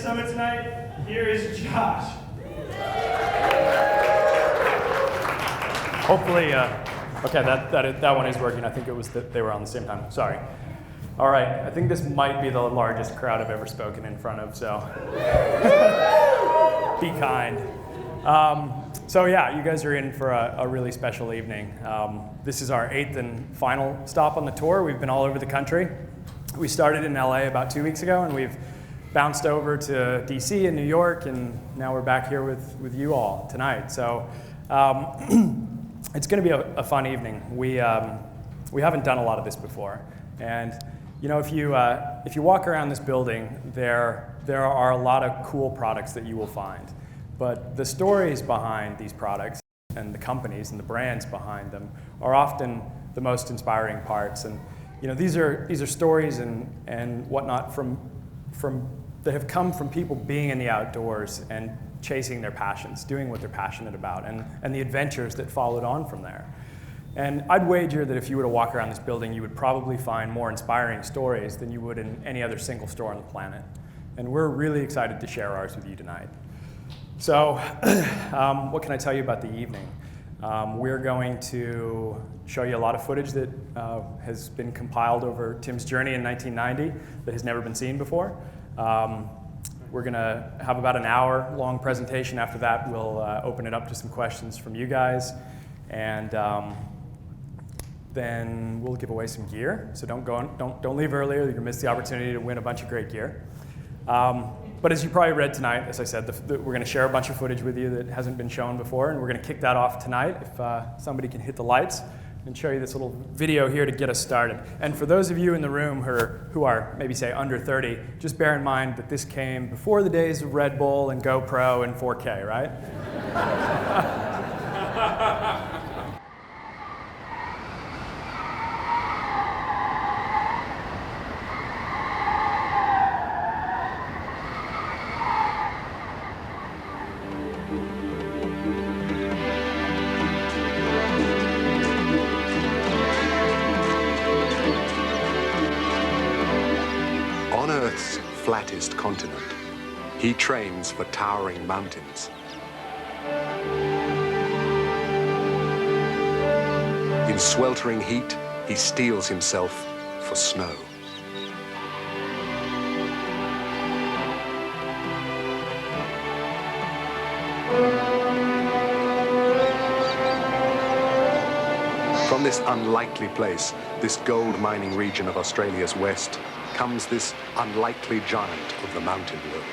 summit tonight, here is Josh. Hopefully, okay, that one is working. I think it was that they were on the same time. Sorry. All right, I think this might be the largest crowd I've ever spoken in front of, so be kind. So yeah, you guys are in for a really special evening. This is our 8th and final stop on the tour. We've been all over the country. We started in LA about 2 weeks ago, and we've bounced over to DC and New York, and now we're back here with you all tonight. So it's going to be a fun evening. We haven't done a lot of this before, and you know, if you walk around this building, there are a lot of cool products that you will find. But the stories behind these products and the companies and the brands behind them are often the most inspiring parts. And you know, these are stories and whatnot from that have come from people being in the outdoors and chasing their passions, doing what they're passionate about, and the adventures that followed on from there. And I'd wager that if you were to walk around this building, you would probably find more inspiring stories than you would in any other single store on the planet. And we're really excited to share ours with you tonight. So what can I tell you about the evening? We're going to show you a lot of footage that has been compiled over Tim's journey in 1990 that has never been seen before. We're going to have about an hour-long presentation. After that, we'll open it up to some questions from you guys. And then we'll give away some gear. So don't leave earlier. You're going to miss the opportunity to win a bunch of great gear. But as you probably read tonight, as I said, we're going to share a bunch of footage with you that hasn't been shown before, and we're going to kick that off tonight if somebody can hit the lights and show you this little video here to get us started. And for those of you in the room who are maybe say under 30, just bear in mind that this came before the days of Red Bull and GoPro and 4K, right? Flattest continent, he trains for towering mountains. In sweltering heat, he steels himself for snow. From this unlikely place, this gold mining region of Australia's west, comes this unlikely giant of the mountain world.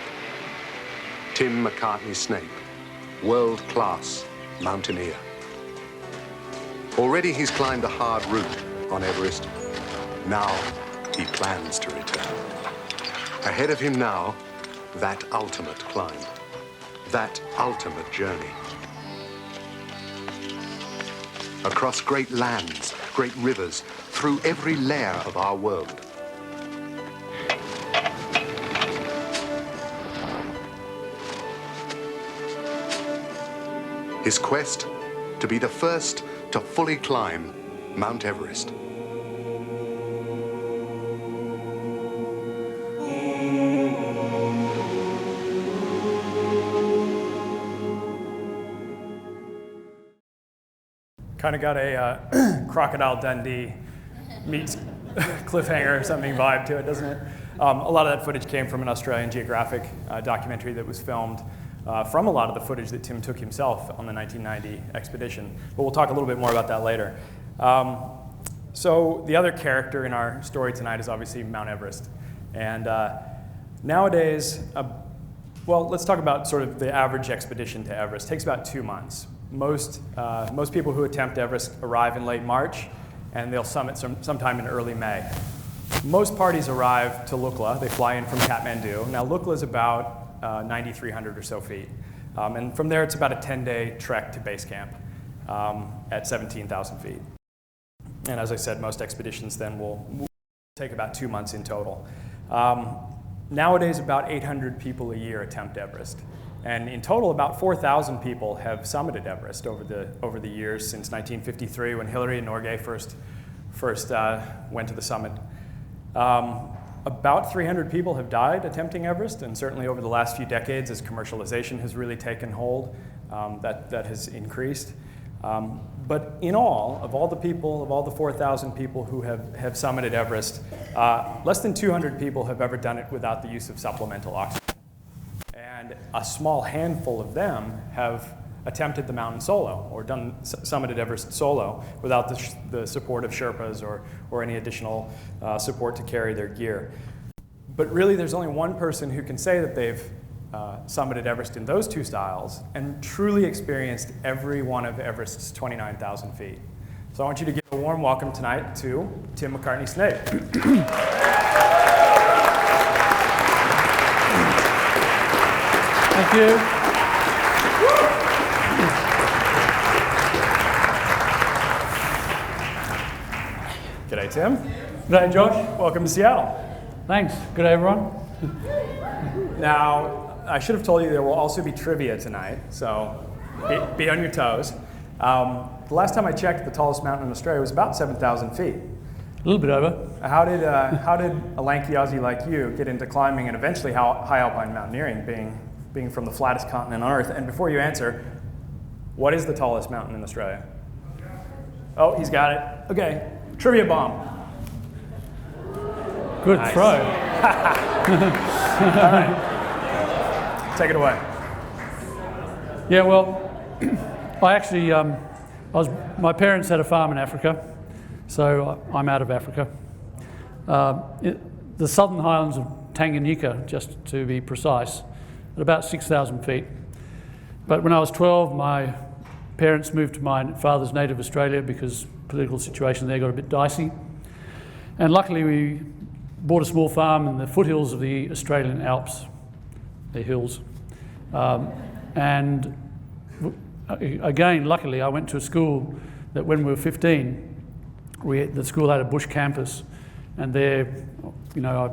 Tim Macartney-Snape, world-class mountaineer. Already he's climbed a hard route on Everest. Now he plans to return. Ahead of him now, that ultimate climb, that ultimate journey. Across great lands, great rivers, through every layer of our world. His quest to be the first to fully climb Mount Everest. Kind of got a Crocodile Dundee meets cliffhanger or something vibe to it, doesn't it? A lot of that footage came from an Australian Geographic documentary that was filmed from a lot of the footage that Tim took himself on the 1990 expedition. But we'll talk a little bit more about that later. So the other character in our story tonight is obviously Mount Everest. And nowadays, well, let's talk about sort of the average expedition to Everest. It takes about 2 months. Most people who attempt Everest arrive in late March, and they'll summit sometime in early May. Most parties arrive to Lukla. They fly in from Kathmandu. Now, Lukla is about 9,300 or so feet. And from there, it's about a 10-day trek to base camp at 17,000 feet. And as I said, most expeditions then will take about 2 months in total. Nowadays, about 800 people a year attempt Everest. And in total, about 4,000 people have summited Everest over the years since 1953, when Hillary and Norgay first went to the summit. About 300 people have died attempting Everest, and certainly over the last few decades, as commercialization has really taken hold, that has increased. But in all, of all the 4,000 people who have summited Everest, less than 200 people have ever done it without the use of supplemental oxygen. And a small handful of them have attempted the mountain solo, or summited Everest solo, without the support of Sherpas or any additional support to carry their gear. But really, there's only one person who can say that they've summited Everest in those two styles and truly experienced every one of Everest's 29,000 feet. So I want you to give a warm welcome tonight to Tim Macartney-Snape. Thank you. G'day, Tim. G'day, Josh. Welcome to Seattle. Thanks. G'day, everyone. Now, I should have told you there will also be trivia tonight, so be on your toes. The last time I checked, the tallest mountain in Australia was about 7,000 feet. A little bit over. How did a lanky Aussie like you get into climbing and eventually high alpine mountaineering, being from the flattest continent on Earth? And before you answer, what is the tallest mountain in Australia? Oh, he's got it. Okay, trivia bomb. Good Nice. throw. All right, take it away. Yeah, well, I actually, my parents had a farm in Africa, so I'm out of Africa. The southern highlands of Tanganyika, just to be precise, at about 6,000 feet. But when I was 12, my parents moved to my father's native Australia because political situation there got a bit dicey. And luckily we bought a small farm in the foothills of the Australian Alps, the hills. And again, luckily, I went to a school that when we were 15, the school had a bush campus, and there, I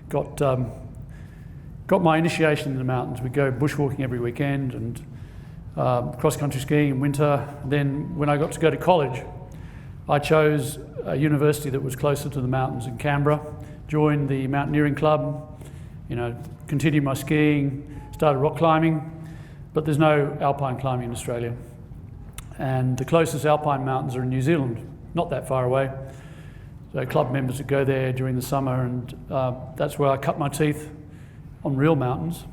got my initiation in the mountains. We'd go bushwalking every weekend and cross-country skiing in winter. Then when I got to go to college, I chose a university that was closer to the mountains in Canberra, joined the mountaineering club, continued my skiing, started rock climbing, but there's no alpine climbing in Australia. And the closest alpine mountains are in New Zealand, not that far away. So club members would go there during the summer, and that's where I cut my teeth on real mountains.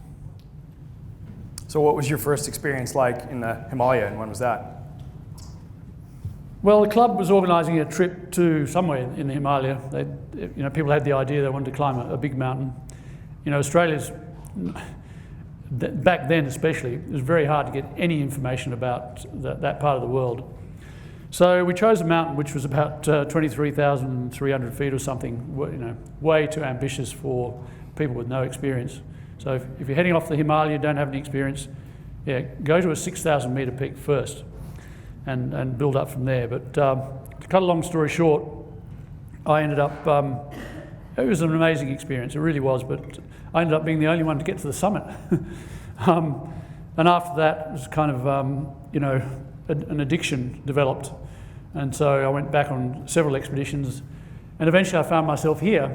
So what was your first experience like in the Himalaya, and when was that? Well, the club was organising a trip to somewhere in the Himalaya. People had the idea they wanted to climb a big mountain. Australia's, back then especially, it was very hard to get any information about that part of the world. So we chose a mountain which was about 23,300 feet or something, way too ambitious for people with no experience. So if you're heading off the Himalaya, don't have any experience, go to a 6,000 metre peak first and build up from there. But to cut a long story short, I ended up, it was an amazing experience, it really was, but I ended up being the only one to get to the summit. And after that, it was kind of, an addiction developed. And so I went back on several expeditions, and eventually I found myself here,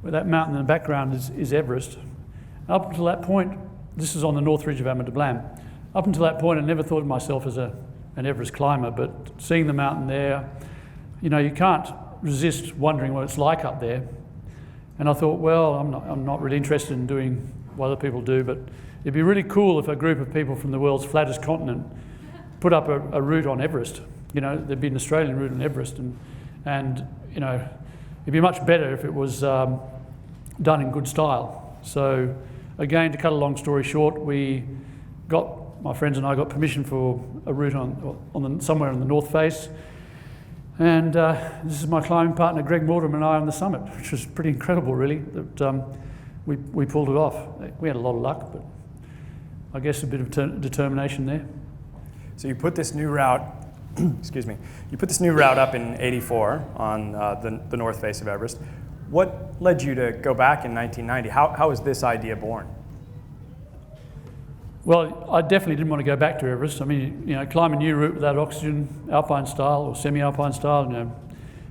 where that mountain in the background is Everest. Up until that point, this is on the north ridge of Ama Dablam. Up until that point, I never thought of myself as an Everest climber, but seeing the mountain there, you can't resist wondering what it's like up there. And I thought, well, I'm not really interested in doing what other people do, but it'd be really cool if a group of people from the world's flattest continent put up a route on Everest. There'd be an Australian route on Everest, and it'd be much better if it was done in good style. So again, to cut a long story short, my friends and I got permission for a route somewhere on the north face. And this is my climbing partner, Greg Mortimer, and I on the summit, which was pretty incredible, really, that we pulled it off. We had a lot of luck, but I guess a bit of determination there. So you put this new route, excuse me, you put this new route up in '84 on the north face of Everest. What led you to go back in 1990? How was this idea born? Well, I definitely didn't want to go back to Everest. I mean, climb a new route without oxygen, alpine style or semi-alpine style,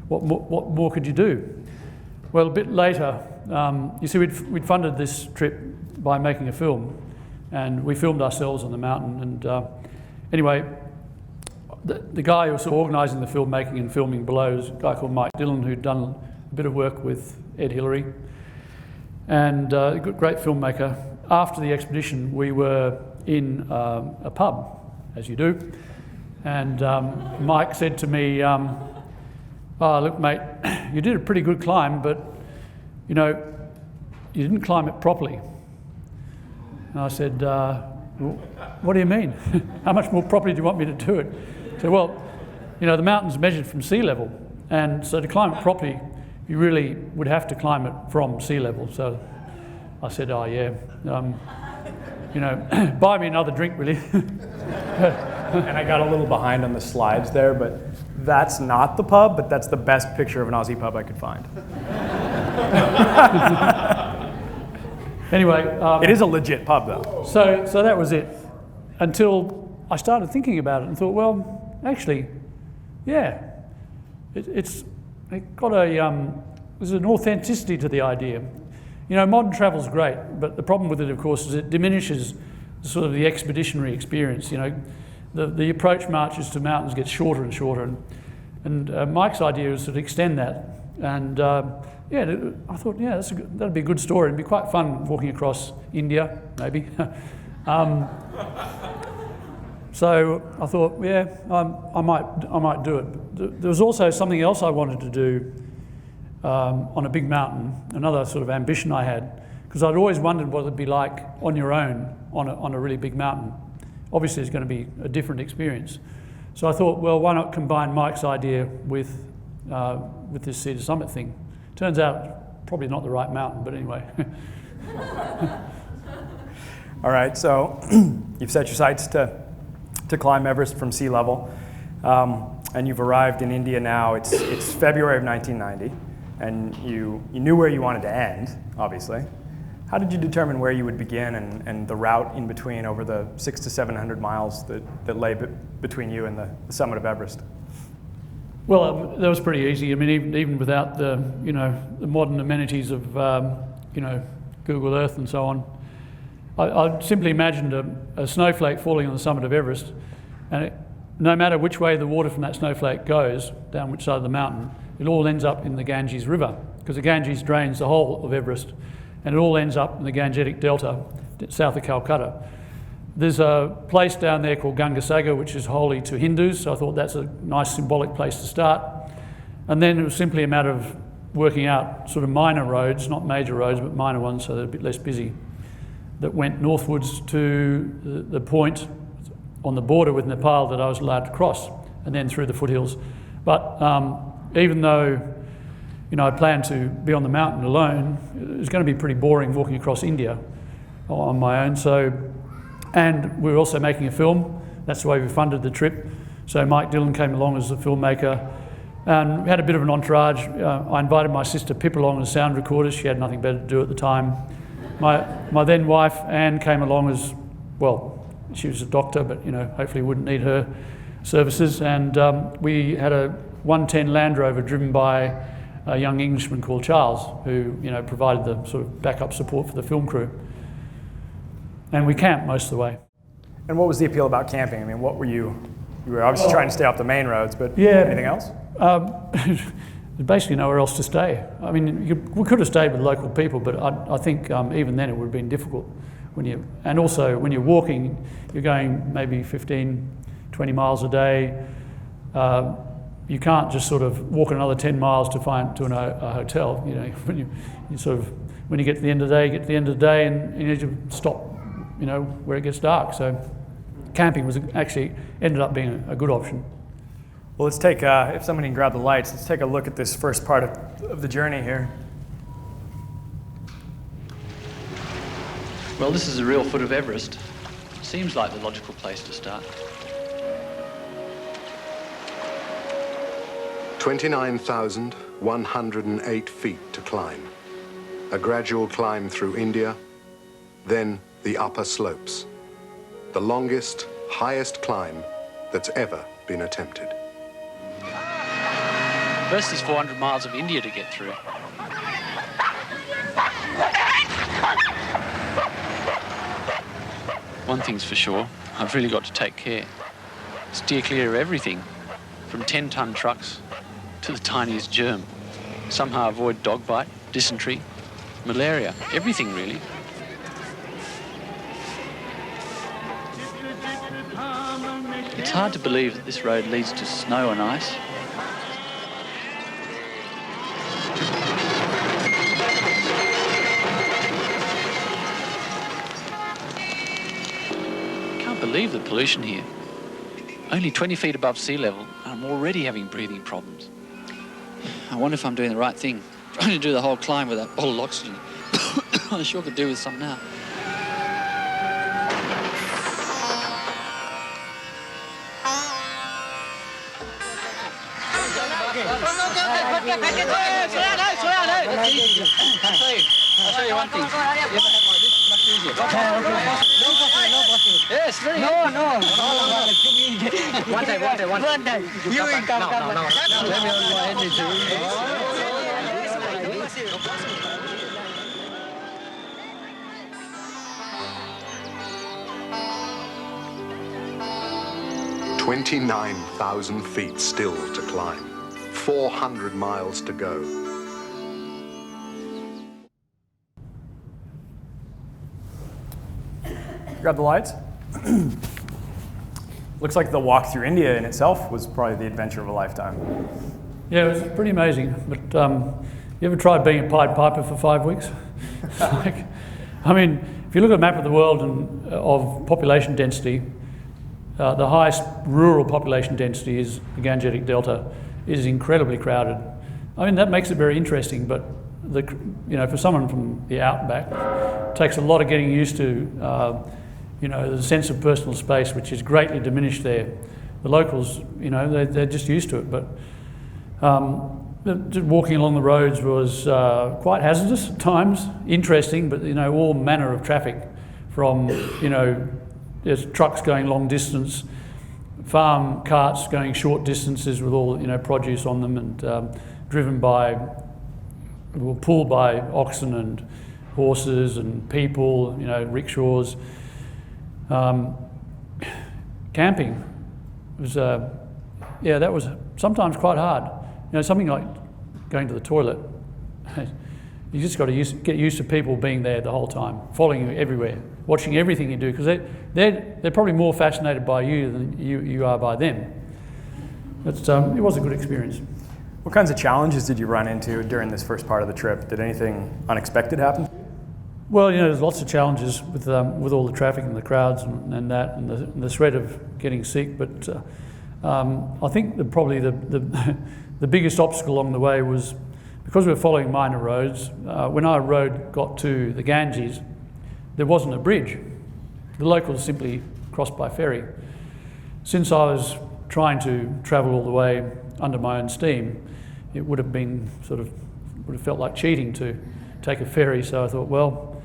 what more could you do? Well, a bit later, you see, we'd funded this trip by making a film, and we filmed ourselves on the mountain. And anyway, the guy who was organising the filmmaking and filming below was a guy called Mike Dillon, who'd done a bit of work with Ed Hillary, and a great filmmaker. After the expedition, we were in a pub, as you do, and Mike said to me, "Oh, look, mate, you did a pretty good climb, but, you know, you didn't climb it properly." And I said, "Well, what do you mean? How much more properly do you want me to do it?" He said, "Well, you know, the mountain's measured from sea level, and so to climb it properly, you really would have to climb it from sea level." So I said, "Oh, yeah, you know, buy me another drink, will you?" And I got a little behind on the slides there, but that's not the pub, but that's the best picture of an Aussie pub I could find. Anyway. It is a legit pub, though. So that was it, until I started thinking about it and thought, well, actually, yeah, it's got there's an authenticity to the idea. You know, modern travel's great, but the problem with it, of course, is it diminishes sort of the expeditionary experience. You know, the approach marches to mountains gets shorter and shorter, and Mike's idea was to extend that. And yeah, I thought, yeah, that'd be a good story. It'd be quite fun walking across India, maybe. So I thought, yeah, I might do it. There was also something else I wanted to do on a big mountain, another sort of ambition I had, because I'd always wondered what it'd be like on your own on a really big mountain. Obviously, it's going to be a different experience. So I thought, well, why not combine Mike's idea with this Cedar Summit thing? Turns out, probably not the right mountain, but anyway. All right, so you've set your sights to climb Everest from sea level, and you've arrived in India now. It's February of 1990, and you knew where you wanted to end, obviously. How did you determine where you would begin and the route in between over the 600 to 700 miles that lay between you and the summit of Everest? Well, that was pretty easy. I mean, even without the modern amenities of Google Earth and so on, I simply imagined a snowflake falling on the summit of Everest, and no matter which way the water from that snowflake goes, down which side of the mountain, it all ends up in the Ganges River, because the Ganges drains the whole of Everest, and it all ends up in the Gangetic Delta, south of Calcutta. There's a place down there called Gangasagar, which is holy to Hindus, so I thought that's a nice symbolic place to start. And then it was simply a matter of working out sort of minor roads, not major roads, but minor ones, so they're a bit less busy, that went northwards to the point on the border with Nepal that I was allowed to cross, and then through the foothills. But even though I planned to be on the mountain alone, it was going to be pretty boring walking across India on my own. And we were also making a film. That's the way we funded the trip. So Mike Dillon came along as the filmmaker, and we had a bit of an entourage. I invited my sister Pip along as a sound recorder. She had nothing better to do at the time. My then wife Anne came along as, well, she was a doctor, but hopefully wouldn't need her services. And we had a 110 Land Rover driven by a young Englishman called Charles, who provided the sort of backup support for the film crew. And we camped most of the way. And what was the appeal about camping? I mean, what were you were obviously trying to stay off the main roads, but yeah, anything else? There's basically nowhere else to stay. I mean, we could have stayed with local people, but I think even then it would have been difficult. And also when you're walking, you're going maybe 15, 20 miles a day. You can't just sort of walk another 10 miles to a hotel. When you get to the end of the day, and you need to stop, where it gets dark. So camping ended up being a good option. Well, let's take, if somebody can grab the lights, let's take a look at this first part of the journey here. Well, this is the real foot of Everest. Seems like the logical place to start. 29,108 feet to climb. A gradual climb through India, then the upper slopes. The longest, highest climb that's ever been attempted. First, there's 400 miles of India to get through. One thing's for sure, I've really got to take care. Steer clear of everything, from 10-ton trucks to the tiniest germ. Somehow avoid dog bite, dysentery, malaria, everything really. It's hard to believe that this road leads to snow and ice. Can't believe the pollution here. Only 20 feet above sea level, and I'm already having breathing problems. I wonder if I'm doing the right thing. Trying to do the whole climb with that bottle of oxygen. I sure could do with some now. I'll show you one thing. Yes, very good. No. One day. You will come. No. Let me on my 29,000 feet still to climb. 400 miles to go. Grab the lights. Looks like the walk through India in itself was probably the adventure of a lifetime. Yeah, it was pretty amazing. But you ever tried being a Pied Piper for 5 weeks? If you look at a map of the world and of population density, the highest rural population density is the Gangetic Delta. It is incredibly crowded. That makes it very interesting, but for someone from the outback, it takes a lot of getting used to the sense of personal space, which is greatly diminished there. The locals, they're just used to it, but just walking along the roads was quite hazardous at times, interesting, but all manner of traffic from, there's trucks going long distance, farm carts going short distances with all, produce on them, and pulled by oxen and horses and people, rickshaws. Camping was, that was sometimes quite hard. Something like going to the toilet. You just got to get used to people being there the whole time, following you everywhere, watching everything you do, because they're probably more fascinated by you than you are by them. But it was a good experience. What kinds of challenges did you run into during this first part of the trip? Did anything unexpected happen? Well, there's lots of challenges with all the traffic and the crowds and the threat of getting sick. But I think probably the biggest obstacle along the way was because we were following minor roads. When our road got to the Ganges, there wasn't a bridge. The locals simply crossed by ferry. Since I was trying to travel all the way under my own steam, it would have felt like cheating to take a ferry. So I thought, well,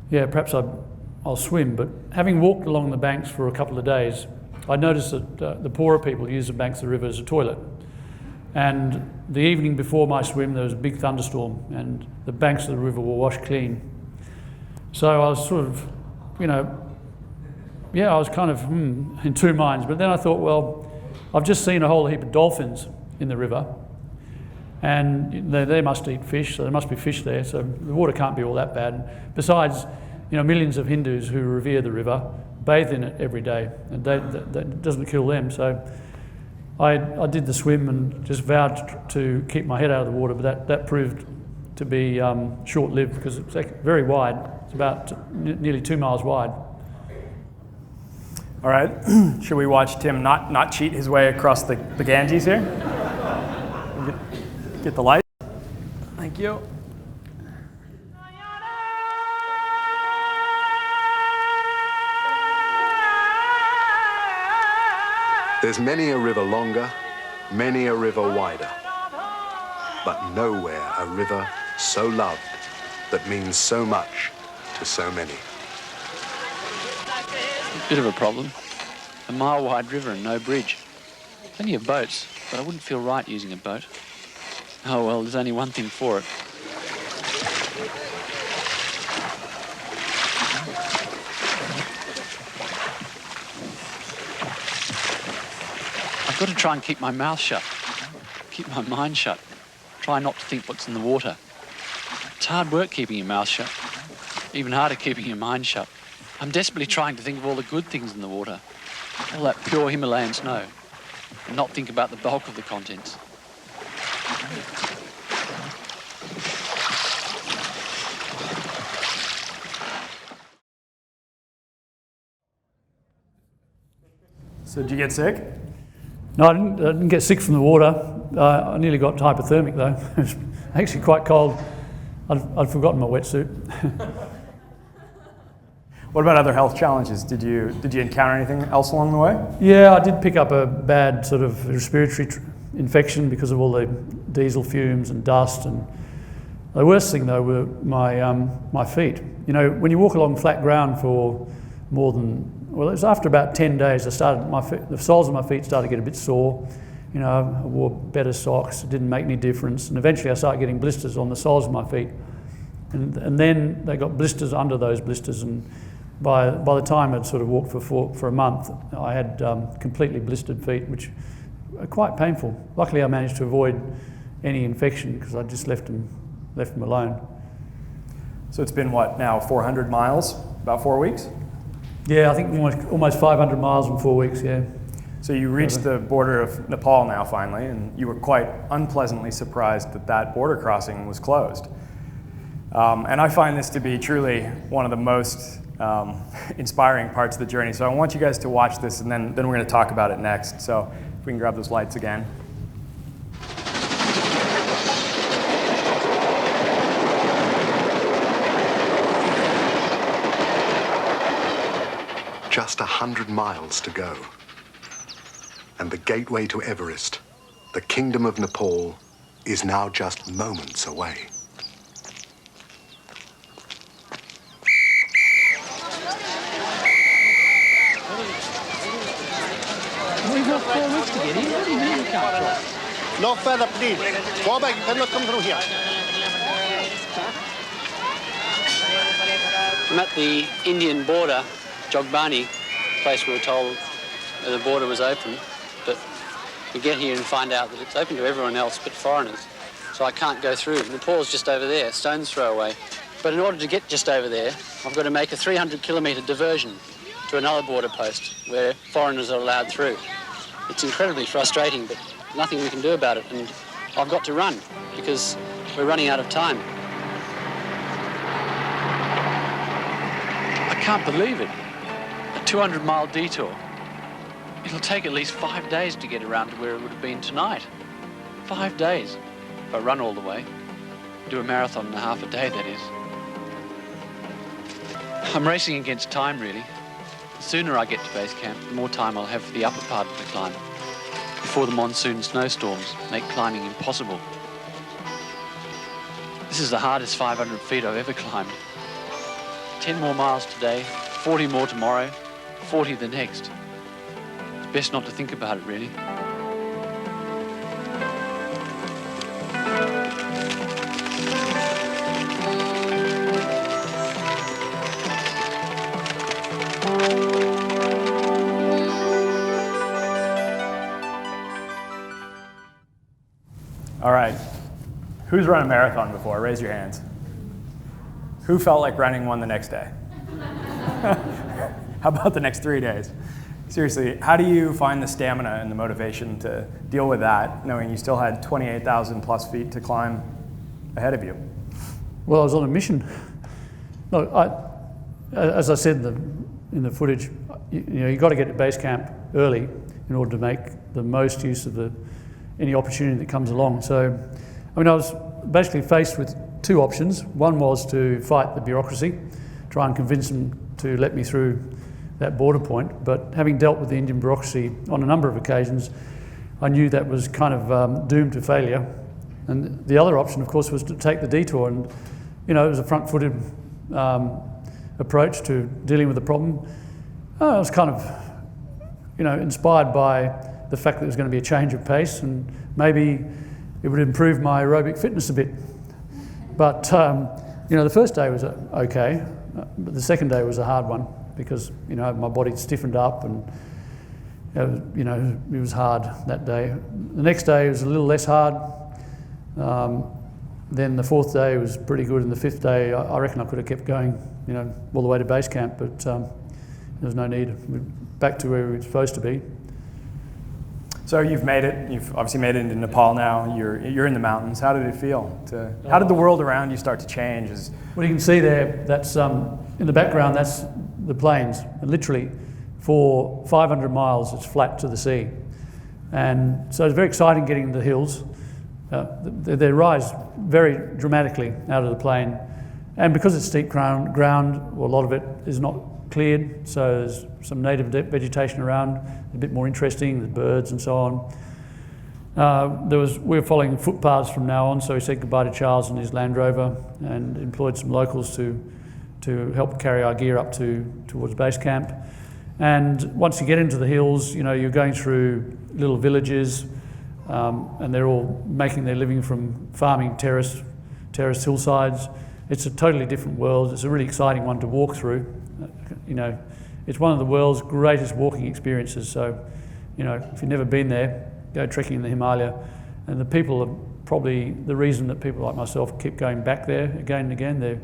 yeah, perhaps I'll swim. But having walked along the banks for a couple of days, I noticed that the poorer people use the banks of the river as a toilet. And the evening before my swim, there was a big thunderstorm and the banks of the river were washed clean. So I was sort of, I was kind of in two minds. But then I thought, well, I've just seen a whole heap of dolphins in the river, and they must eat fish, so there must be fish there, so the water can't be all that bad. Besides, millions of Hindus who revere the river bathe in it every day, and that doesn't kill them. So I did the swim and just vowed to keep my head out of the water, but that proved to be short-lived because it's very wide. It's about nearly 2 miles wide. All right, should we watch Tim not cheat his way across the Ganges here? Get the light. Thank you. There's many a river longer, many a river wider, but nowhere a river so loved that means so much to so many. Bit of a problem. A mile-wide river and no bridge. Plenty of boats, but I wouldn't feel right using a boat. Oh well, there's only one thing for it. I've got to try and keep my mouth shut, keep my mind shut, try not to think what's in the water. It's hard work keeping your mouth shut, even harder keeping your mind shut. I'm desperately trying to think of all the good things in the water, all that pure Himalayan snow, and not think about the bulk of the contents. So did you get sick? No, I didn't get sick from the water. I nearly got hypothermic though. It was actually quite cold. I'd forgotten my wetsuit. What about other health challenges? Did you encounter anything else along the way? Yeah, I did pick up a bad sort of respiratory infection because of all the diesel fumes and dust. And the worst thing though were my feet. You know, when you walk along flat ground for more than, well, it was after about 10 days, the soles of my feet started to get a bit sore. You know, I wore better socks, it didn't make any difference. And eventually I started getting blisters on the soles of my feet. And then they got blisters under those blisters. And by the time I'd sort of walked for a month, I had completely blistered feet, which are quite painful. Luckily I managed to avoid any infection because I just left them alone. So it's been what now, 400 miles, about 4 weeks? Yeah, I think almost 500 miles in 4 weeks, yeah. So you reached the border of Nepal now finally, and you were quite unpleasantly surprised that border crossing was closed. And I find this to be truly one of the most inspiring parts of the journey. So I want you guys to watch this, and then we're going to talk about it next. So if we can grab those lights again. Just 100 miles to go. And the gateway to Everest, the Kingdom of Nepal, is now just moments away. We've got 4 weeks to get in. What do you mean you can't drive? No further, please. Go back. You cannot come through here. I'm at the Indian border, Jogbani, place we were told the border was open, but we get here and find out that it's open to everyone else but foreigners, so I can't go through. Nepal's just over there, stone's throw away. But in order to get just over there, I've got to make a 300-kilometre diversion to another border post where foreigners are allowed through. It's incredibly frustrating, but nothing we can do about it, and I've got to run because we're running out of time. I can't believe it. A 200-mile detour. It'll take at least 5 days to get around to where it would have been tonight. 5 days. If I run all the way. Do a marathon in half a day, that is. I'm racing against time, really. The sooner I get to base camp, the more time I'll have for the upper part of the climb, before the monsoon snowstorms make climbing impossible. This is the hardest 500 feet I've ever climbed. 10 more miles today, 40 more tomorrow, 40 the next. It's best not to think about it, really. All right, who's run a marathon before? Raise your hands. Who felt like running one the next day? How about the next 3 days? Seriously, how do you find the stamina and the motivation to deal with that, knowing you still had 28,000 plus feet to climb ahead of you? Well, I was on a mission. Look, as I said in the footage, you got to get to base camp early in order to make the most use of any opportunity that comes along. So, I mean, I was basically faced with two options. One was to fight the bureaucracy, try and convince them to let me through that border point. But having dealt with the Indian bureaucracy on a number of occasions, I knew that was kind of doomed to failure. And the other option, of course, was to take the detour. And, it was a front-footed approach to dealing with the problem. I was kind of, inspired by the fact that there was going to be a change of pace, and maybe it would improve my aerobic fitness a bit. But, the first day was okay, but the second day was a hard one because, my body stiffened up and, you know, it was hard that day. The next day was a little less hard. Then the fourth day was pretty good, and the fifth day, I reckon I could have kept going, you know, all the way to base camp, but there was no need. We're back to where we were supposed to be. So you've made it. You've obviously made it into Nepal now. You're in the mountains. How did it feel? How did the world around you start to change? Well, you can see there, that's in the background, that's the plains. And literally, for 500 miles, it's flat to the sea. And so it's very exciting getting the hills. They rise very dramatically out of the plain. And because it's steep ground, well, a lot of it is not cleared, so there's some native vegetation around, a bit more interesting, the birds and so on. We were following footpaths from now on, so we said goodbye to Charles and his Land Rover and employed some locals to help carry our gear up towards base camp. And once you get into the hills, you know, you're going through little villages, and they're all making their living from farming terraced hillsides. It's a totally different world. It's a really exciting one to walk through. You know, it's one of the world's greatest walking experiences. So, you know, if you've never been there, go trekking in the Himalaya. And the people are probably the reason that people like myself keep going back there again and again.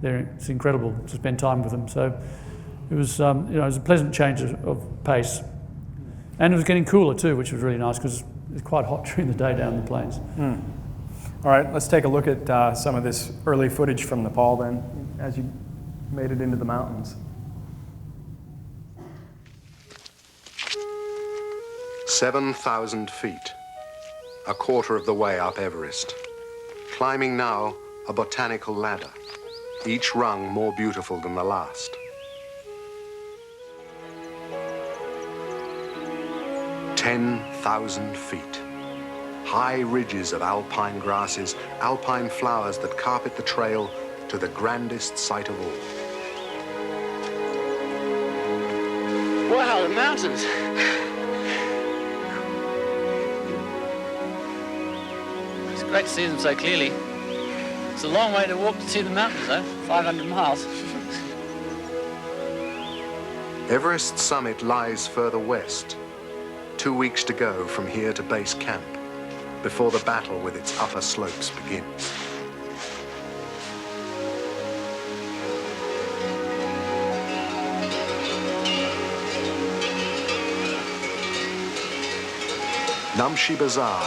It's incredible to spend time with them. So it was, you know, it was a pleasant change of pace. And it was getting cooler too, which was really nice because it's quite hot during the day down the plains. All right, let's take a look at some of this early footage from Nepal then, as you made it into the mountains. 7,000 feet, a quarter of the way up Everest. Climbing now a botanical ladder, each rung more beautiful than the last. "10,000 feet. High ridges of alpine grasses, alpine flowers that carpet the trail to the grandest sight of all." Wow, the mountains! It's great to see them so clearly. It's a long way to walk to see the mountains, though, 500 miles. Everest's summit lies further west. 2 weeks to go from here to base camp, before the battle with its upper slopes begins. Namshi Bazaar,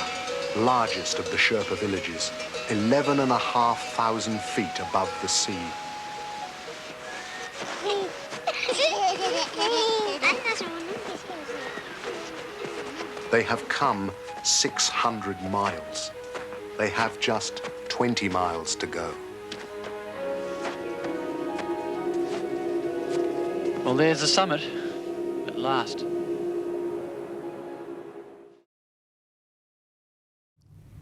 largest of the Sherpa villages, 11,500 feet above the sea. They have come 600 miles. They have just 20 miles to go. Well, there's the summit, at last.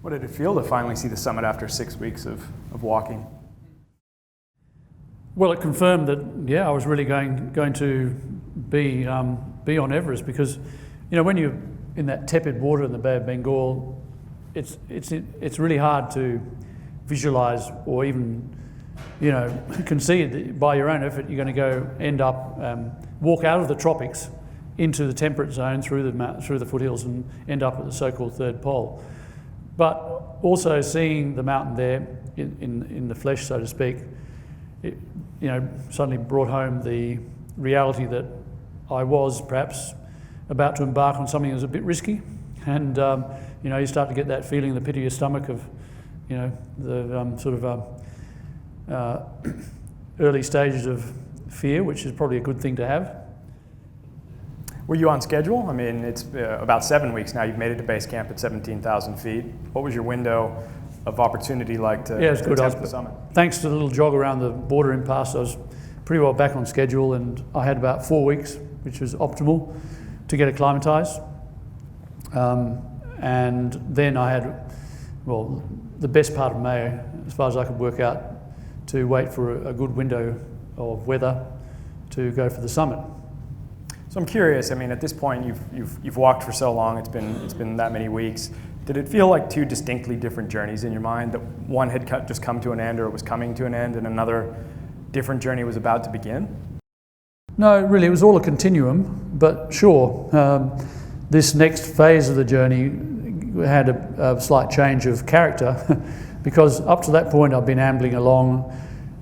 What did it feel to finally see the summit after 6 weeks of walking? Well, it confirmed that, yeah, I was really going to be on Everest because, you know, when you're in that tepid water in the Bay of Bengal, it's really hard to visualise or even, you know, concede that by your own effort you're going to walk out of the tropics into the temperate zone through the foothills and end up at the so-called third pole. But also seeing the mountain there in the flesh, so to speak, it, you know, suddenly brought home the reality that I was perhaps about to embark on something that was a bit risky. And, you know, you start to get that feeling in the pit of your stomach of, you know, the early stages of fear, which is probably a good thing to have. Were you on schedule? I mean, it's about 7 weeks now. You've made it to base camp at 17,000 feet. What was your window of opportunity like to attempt the summit? Thanks to the little jog around the border impasse, I was pretty well back on schedule, and I had about 4 weeks, which was optimal, to get acclimatised. And then I had, well, the best part of May, as far as I could work out, to wait for a good window of weather to go for the summit. So I'm curious. I mean, at this point, you've walked for so long. It's been that many weeks. Did it feel like two distinctly different journeys in your mind? That one had just come to an end, or was coming to an end, and another different journey was about to begin? No, really, it was all a continuum. But sure, this next phase of the journey had a slight change of character because up to that point I've been ambling along,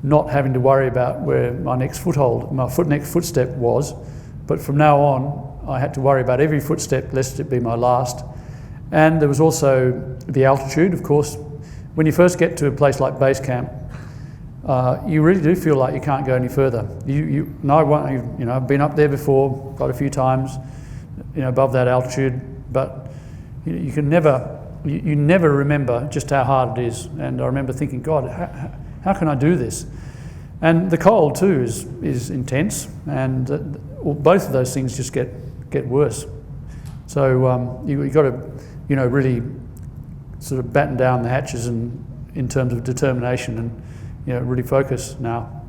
not having to worry about where my next footstep was, but from now on I had to worry about every footstep lest it be my last. And there was also the altitude, of course. When you first get to a place like base camp, you really do feel like you can't go any further. I've been up there before, quite a few times, above that altitude, but you never remember just how hard it is. And I remember thinking, God, how can I do this? And the cold too is intense, and both of those things just get worse. So you've got to, really sort of batten down the hatches in terms of determination and, really focus now.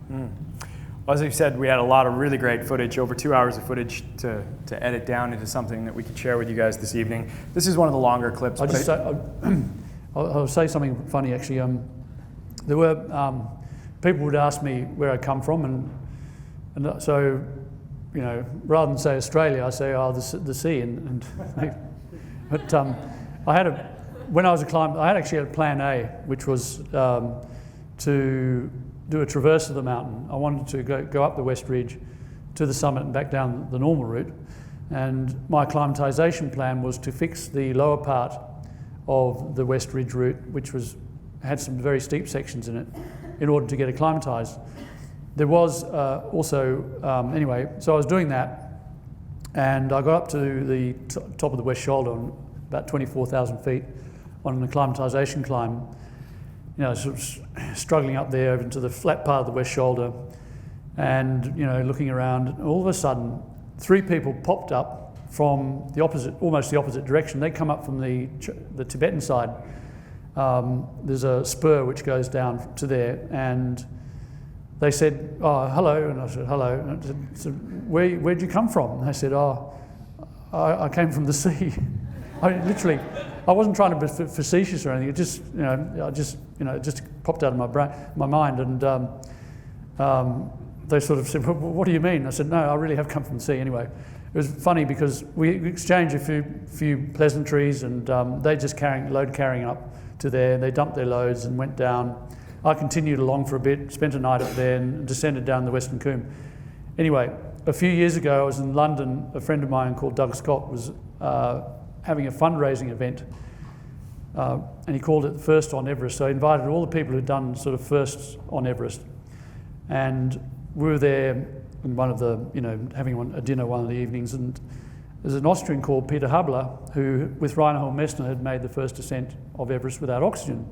Well, as you said, we had a lot of really great footage, over 2 hours of footage to edit down into something that we could share with you guys this evening. This is one of the longer clips. I'll say something funny actually. There were people would ask me where I come from, and so rather than say Australia, I say the sea. But when I was a climber, I actually had a plan A, which was to do a traverse of the mountain. I wanted to go up the West Ridge to the summit and back down the normal route. And my acclimatisation plan was to fix the lower part of the West Ridge route, which had some very steep sections in it, in order to get acclimatised. There was anyway, so I was doing that, and I got up to the top of the West Shoulder on about 24,000 feet on an acclimatisation climb, sort of struggling up there into the flat part of the West Shoulder, and looking around. And all of a sudden, 3 people popped up from almost the opposite direction. They come up from the Tibetan side. There's a spur which goes down to there, and they said, "Oh, hello," and I said, "Hello." And I said, "Where'd you come from?" And they said, "Oh, I came from the sea." I wasn't trying to be facetious or anything. It just, it just popped out of my mind, and they sort of said, well, "What do you mean?" I said, "No, I really have come from the sea." Anyway, it was funny because we exchanged a few pleasantries, and they just load carrying up to there. They dumped their loads and went down. I continued along for a bit, spent a night up there, and descended down the Western Coombe. Anyway, a few years ago, I was in London. A friend of mine called Doug Scott was having a fundraising event, and he called it First on Everest. So he invited all the people who'd done sort of firsts on Everest, and we were there in one of the, having a dinner one of the evenings, and there's an Austrian called Peter Habler who, with Reinhold Messner, had made the first ascent of Everest without oxygen.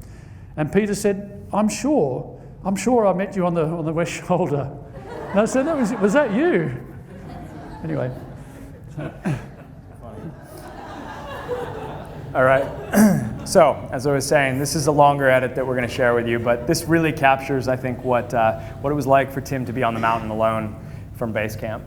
And Peter said, I'm sure I met you on the West Shoulder." And I said, was that you? Anyway. All right. So, as I was saying, this is a longer edit that we're going to share with you, but this really captures, I think, what it was like for Tim to be on the mountain alone from base camp.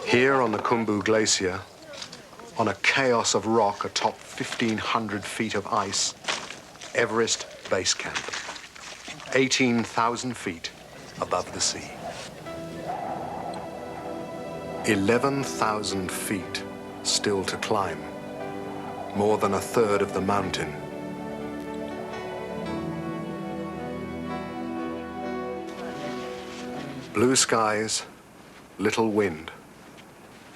Here on the Khumbu Glacier, on a chaos of rock atop 1,500 feet of ice, Everest Base Camp, 18,000 feet above the sea. 11,000 feet still to climb, more than a third of the mountain. Blue skies, little wind.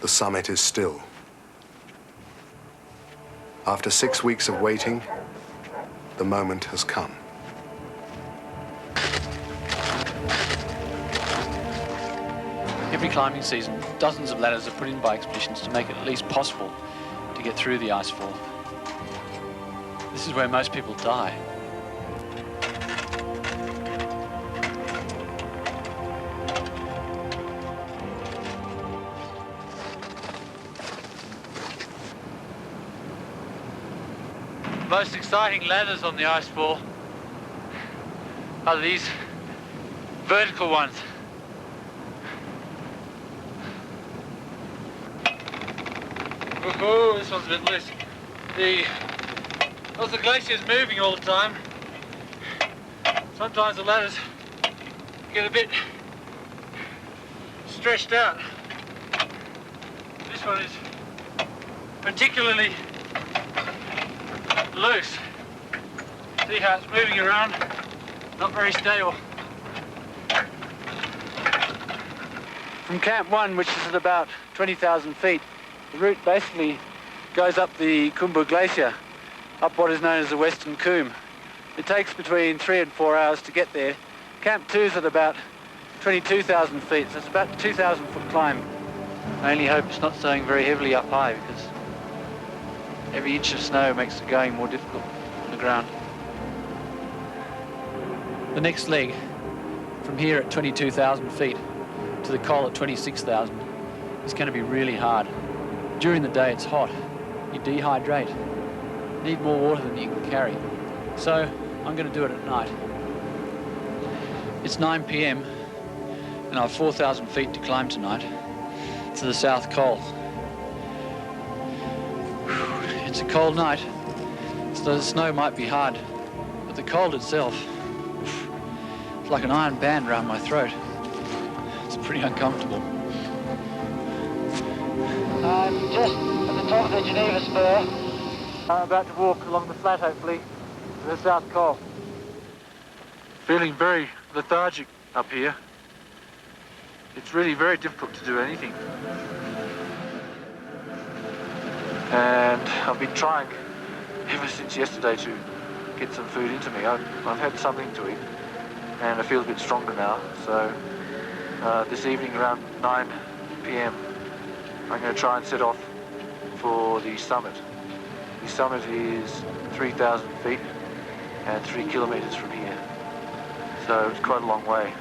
The summit is still. After 6 weeks of waiting, the moment has come. Every climbing season, dozens of ladders are put in by expeditions to make it at least possible to get through the icefall. This is where most people die. The most exciting ladders on the icefall are these vertical ones. Oh, this one's a bit loose. The glacier is moving all the time, Sometimes the ladders get a bit stretched out. This one is particularly loose. See how it's moving around? Not very stable. From Camp 1, which is at about 20,000 feet, the route basically goes up the Khumbu Glacier, up what is known as the Western Coombe. It takes between 3 and 4 hours to get there. Camp 2 is at about 22,000 feet, so it's about a 2,000 foot climb. I only hope it's not snowing very heavily up high, because every inch of snow makes the going more difficult on the ground. The next leg, from here at 22,000 feet to the col at 26,000, is going to be really hard. During the day it's hot, you dehydrate, you need more water than you can carry. So I'm going to do it at night. It's 9 p.m. and I have 4,000 feet to climb tonight to the South Col. It's a cold night, so the snow might be hard, but the cold itself, it's like an iron band around my throat. It's pretty uncomfortable. I'm just at the top of the Geneva Spur. I'm about to walk along the flat, hopefully, to the South Col. Feeling very lethargic up here. It's really very difficult to do anything. And I've been trying ever since yesterday to get some food into me. I've had something to eat and I feel a bit stronger now. So this evening around 9 p.m. I'm going to try and set off for the summit. The summit is 3,000 feet and 3 kilometers from here. So it's quite a long way.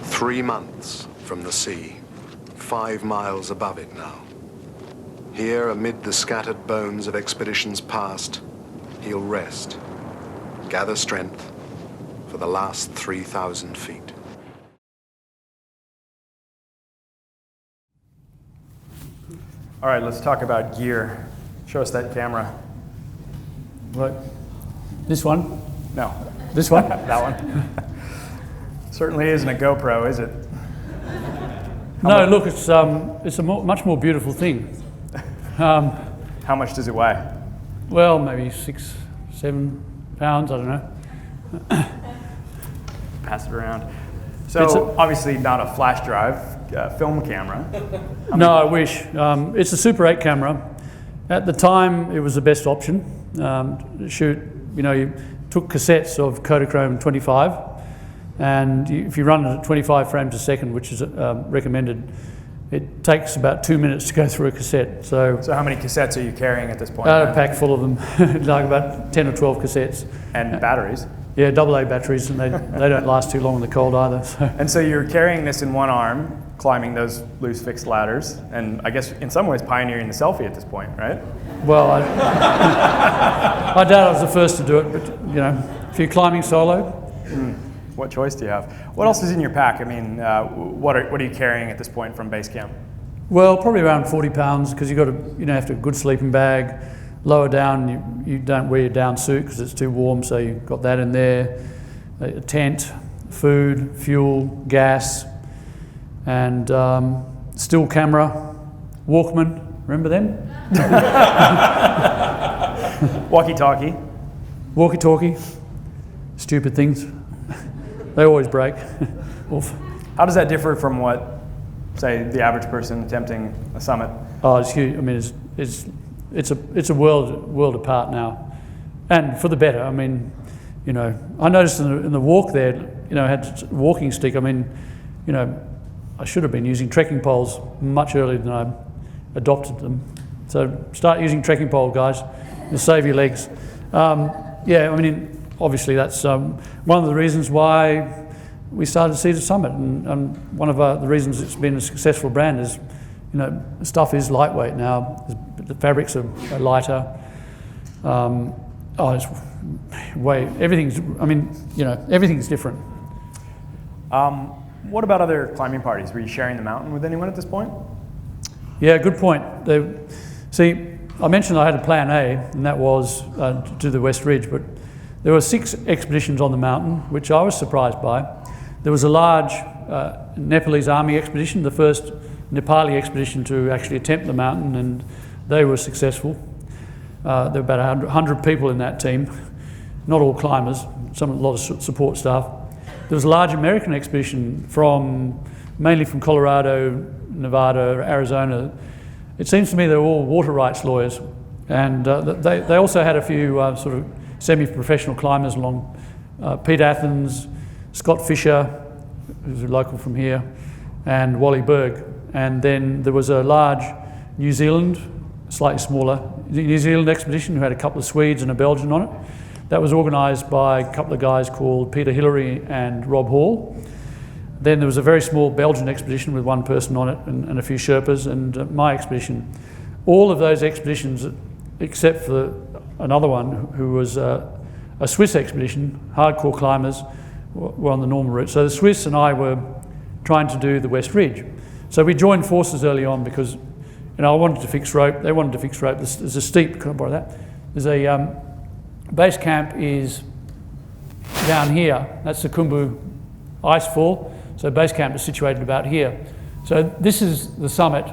3 months from the sea, 5 miles above it now. Here, amid the scattered bones of expeditions past, he'll rest, gather strength for the last 3,000 feet. All right, let's talk about gear. Show us that camera. Look, this one? No. This one? That one. Certainly isn't a GoPro, is it? No, look, it's a much more beautiful thing. How much does it weigh? Well, maybe 6, 7 pounds, I don't know. Pass it around. So obviously not a flash drive, film camera. No, I wish. It's a Super 8 camera. At the time, it was the best option. Shoot, you took cassettes of Kodachrome 25, and if you run it at 25 frames a second, which is recommended, it takes about 2 minutes to go through a cassette. So how many cassettes are you carrying at this point? A pack full of them, like about 10 or 12 cassettes. And batteries? Yeah, AA batteries, and they don't last too long in the cold either. So. And so you're carrying this in one arm, climbing those loose fixed ladders, and I guess in some ways pioneering the selfie at this point, right? Well, I doubt I was the first to do it, but if you're climbing solo. What choice do you have? What else is in your pack? I mean, what are you carrying at this point from base camp? Well, probably around 40 pounds, because you've got to, have to have a good sleeping bag. Lower down, you don't wear your down suit because it's too warm, so you've got that in there. A tent, food, fuel, gas, and still camera, Walkman, remember them? Walkie-talkie. Walkie-talkie, stupid things. They always break. How does that differ from what, say, the average person attempting a summit? Oh, it's huge. I mean, it's a world apart now, and for the better. I mean, I noticed in the walk there, I had a walking stick. I mean, I should have been using trekking poles much earlier than I adopted them. So start using trekking pole, guys. You'll save your legs. Yeah, I mean, obviously that's one of the reasons why we started Sea to Summit, and one of the reasons it's been a successful brand is, stuff is lightweight now. The fabrics are lighter. It's everything's. I mean, everything's different. What about other climbing parties? Were you sharing the mountain with anyone at this point? Yeah, good point. See, I mentioned I had a plan A, and that was to do the West Ridge, but There were 6 expeditions on the mountain, which I was surprised by. There was a large Nepalese army expedition, the first Nepali expedition to actually attempt the mountain, and they were successful. There were about 100 people in that team, not all climbers, a lot of support staff. There was a large American expedition mainly from Colorado, Nevada, Arizona. It seems to me they were all water rights lawyers, and they also had a few sort of semi-professional climbers along. Pete Athens, Scott Fisher, who's a local from here, and Wally Berg. And then there was a large New Zealand, slightly smaller, New Zealand expedition who had a couple of Swedes and a Belgian on it. That was organised by a couple of guys called Peter Hillary and Rob Hall. Then there was a very small Belgian expedition with 1 person on it and a few Sherpas, and my expedition. All of those expeditions, except for another one who was a Swiss expedition, hardcore climbers, were on the normal route. So the Swiss and I were trying to do the West Ridge. So we joined forces early on because I wanted to fix rope, they wanted to fix rope. There's a steep, can I borrow that? There's a base camp is down here. That's the Khumbu icefall. So base camp is situated about here. So this is the summit,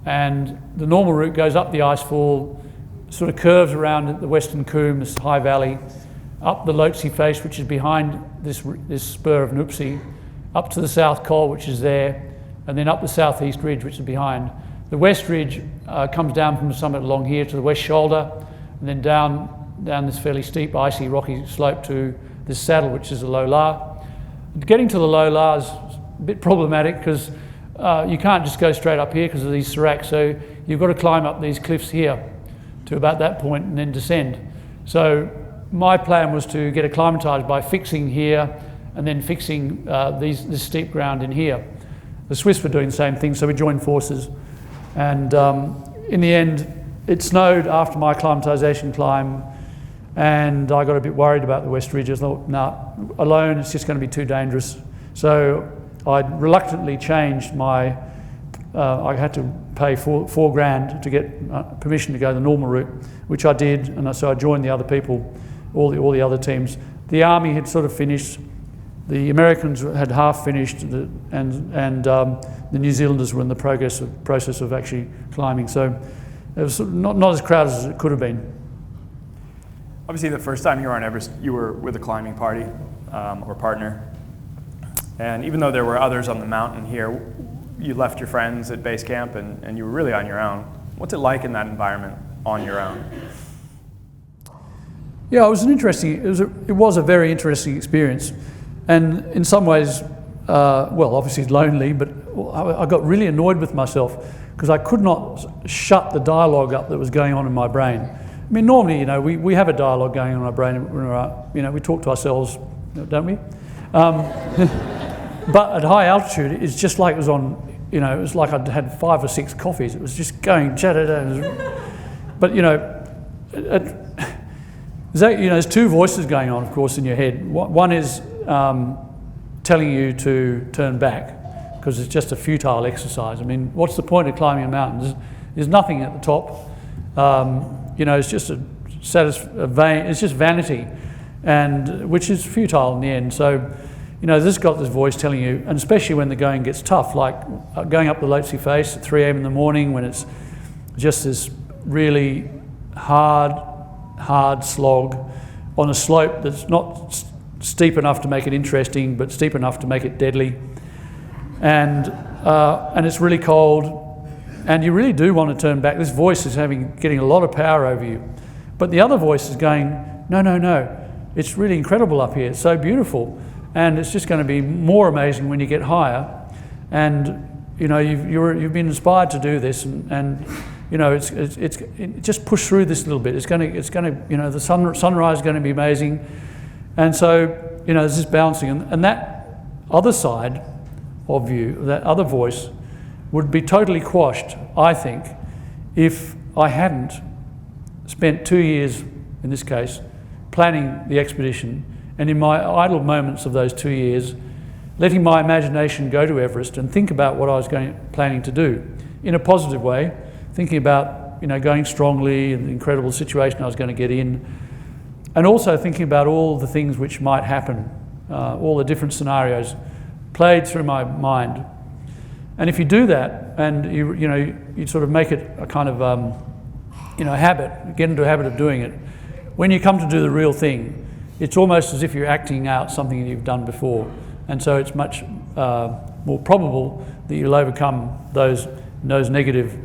and the normal route goes up the icefall, sort of curves around the western Coombe, this high valley, up the Lhotse face, which is behind this spur of Nuptse, up to the South Col, which is there, and then up the southeast ridge, which is behind. The west ridge comes down from the summit along here to the west shoulder, and then down this fairly steep, icy, rocky slope to this saddle, which is a low la. Getting to the low la is a bit problematic because you can't just go straight up here because of these seracs, so you've got to climb up these cliffs here to about that point and then descend. So my plan was to get acclimatised by fixing here and then fixing this steep ground in here. The Swiss were doing the same thing, so we joined forces. And in the end, it snowed after my acclimatisation climb, and I got a bit worried about the West Ridge. I thought, nah, alone it's just going to be too dangerous. So I reluctantly changed my, I had to pay four grand to get permission to go the normal route, which I did, and so I joined the other people, all the other teams. The army had sort of finished, the Americans had half finished, and the New Zealanders were in the process of actually climbing. So it was not as crowded as it could have been. Obviously, the first time you were on Everest, you were with a climbing party or partner. And even though there were others on the mountain here, you left your friends at base camp and you were really on your own. What's it like in that environment on your own? Yeah, it was a very interesting experience. And in some ways, well, obviously lonely, but I got really annoyed with myself because I could not shut the dialogue up that was going on in my brain. I mean, normally, we have a dialogue going on in our brain. We talk to ourselves, don't we? But at high altitude, it's just like it was on, it was like I'd had 5 or 6 coffees. It was just going, but there's 2 voices going on, of course, in your head. One is telling you to turn back because it's just a futile exercise. I mean, what's the point of climbing a mountain? There's nothing at the top. It's just it's just vanity, and which is futile in the end. So, this got this voice telling you, and especially when the going gets tough, like going up the Lhotse face at 3 a.m. in the morning when it's just this really hard slog on a slope that's not steep enough to make it interesting, but steep enough to make it deadly, and it's really cold. And you really do want to turn back. This voice is getting a lot of power over you. But the other voice is going, no, it's really incredible up here. It's so beautiful. And it's just going to be more amazing when you get higher. And, you've been inspired to do this. And it's just push through this a little bit. It's going to, the sunrise is going to be amazing. And so, there's this balancing. And that other side of you, that other voice, would be totally quashed, I think, if I hadn't spent 2 years, in this case, planning the expedition, and in my idle moments of those 2 years, letting my imagination go to Everest and think about what I was planning to do in a positive way, thinking about going strongly and the incredible situation I was going to get in, and also thinking about all the things which might happen, all the different scenarios played through my mind. And if you do that, and you sort of make it a kind of habit, get into a habit of doing it, when you come to do the real thing, it's almost as if you're acting out something that you've done before. And so it's much more probable that you'll overcome those negative,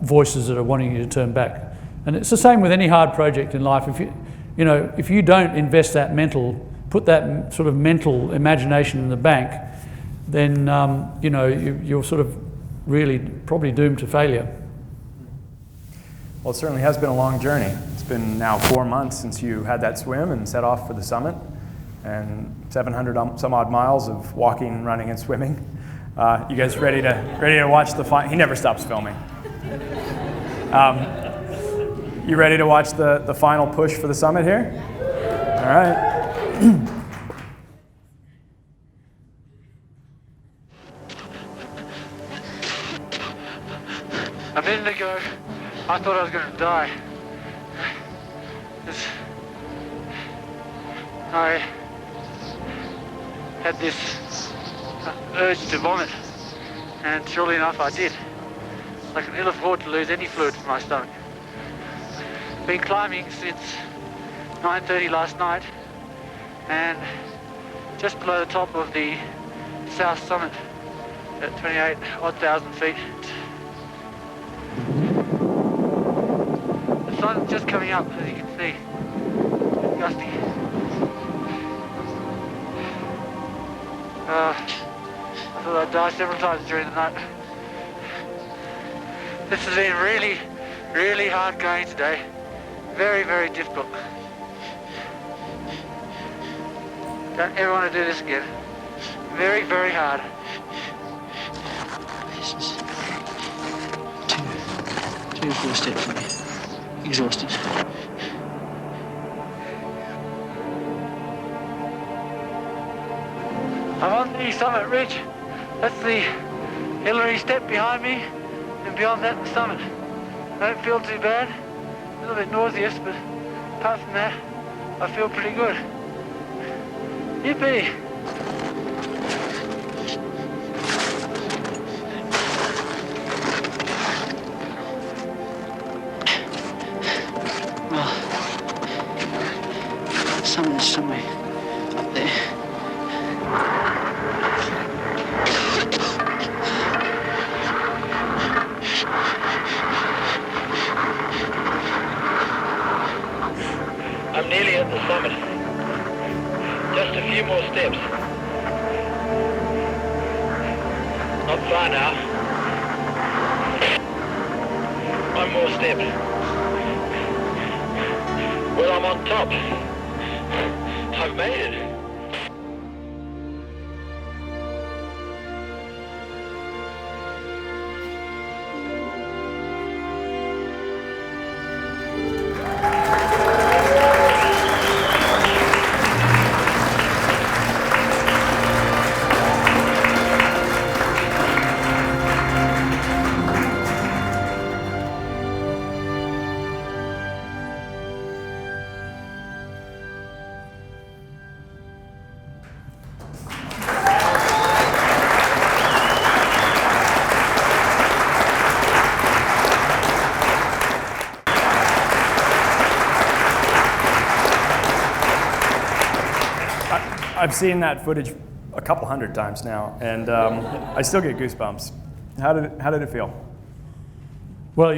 voices that are wanting you to turn back. And it's the same with any hard project in life. If you don't invest put that sort of mental imagination in the bank, then you're sort of really probably doomed to failure. Well, it certainly has been a long journey. It's been now 4 months since you had that swim and set off for the summit, and 700 some odd miles of walking, running, and swimming. You guys ready to watch the final? He never stops filming. You ready to watch the final push for the summit here? All right. A minute ago, I thought I was going to die. I had this urge to vomit, and surely enough I did. I can ill afford to lose any fluid from my stomach. Been climbing since 9:30 last night, and just below the top of the south summit at 28,000 feet. The sun's just coming up, as you can see. It's gusty. I thought I'd die several times during the night. This has been really, really hard going today. Very, very difficult. Don't ever want to do this again. Very, very hard. This is two or 4 steps for me. Exhausted. I'm on the summit ridge. That's the Hillary step behind me, and beyond that the summit. I don't feel too bad. A little bit nauseous, but apart from that, I feel pretty good. Yippee! Well, the summit is somewhere up there. I'm nearly at the summit. Just a few more steps. Not far now. One more step. Well, I'm on top. I've made it. I've seen that footage a couple hundred times now, and I still get goosebumps. How did it feel? Well,